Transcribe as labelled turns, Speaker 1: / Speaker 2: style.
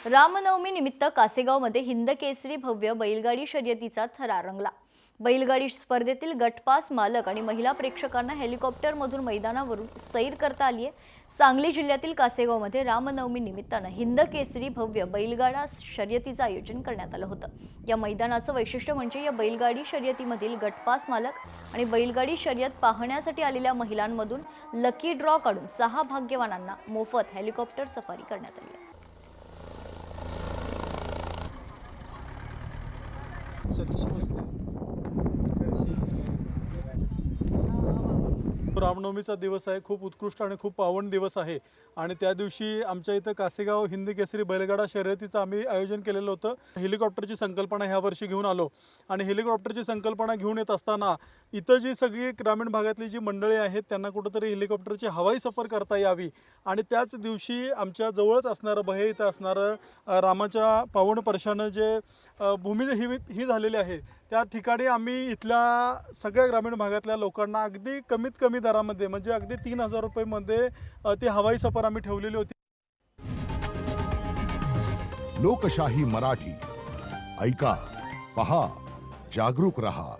Speaker 1: रामनवमी निमित्त कासेगावमध्ये हिंद केसरी भव्य बैलगाडी शर्यतीचा थरार रंगला। बैलगाडी स्पर्धेतील गटपास मालक आणि महिला प्रेक्षकांना हेलिकॉप्टरमधून मैदानावरून सैर करता आली आहे। सांगली जिल्ह्यातील कासेगावमध्ये रामनवमी निमित्ताने हिंद केसरी भव्य बैलगाडा शर्यतीचं आयोजन करण्यात आलं होतं। या मैदानाचं वैशिष्ट्य म्हणजे या बैलगाडी शर्यतीमधील गटपास मालक आणि बैलगाडी शर्यत पाहण्यासाठी आलेल्या महिलांमधून लकी ड्रॉ काढून 6 भाग्यवानांना मोफत हेलिकॉप्टर सफारी करण्यात आली आहे।
Speaker 2: रामनवमीचा दिवस आहे, खूप उत्कृष्ट आणि खूप पावन दिवस आहे आणि त्या दिवशी आमच्या इथं कासेगाव हिंद केसरी बैलगाडा शर्यतीचं आम्ही आयोजन केलेलं होतं। हेलिकॉप्टरची संकल्पना ह्या वर्षी घेऊन आलो आणि हेलिकॉप्टरची संकल्पना घेऊन येत असताना इथं जी सगळी ग्रामीण भागातली जी मंडळी आहेत त्यांना कुठंतरी हेलिकॉप्टरची हवाई सफर करता यावी आणि त्याच दिवशी आमच्या जवळच असणारं बहे इथं असणारं रामाच्या पावन परशानं जे भूमी ही झालेली आहे त्या ठिकाणी आम्ही इथल्या सगळ्या ग्रामीण भागातल्या लोकांना अगदी कमीत कमी दरामध्ये म्हणजे अगदी 3000 रुपये ती हवाई सफर आम्ही ठेवलेली होती।
Speaker 3: लोकशाही मराठी ऐका, पहा, जागरूक रहा।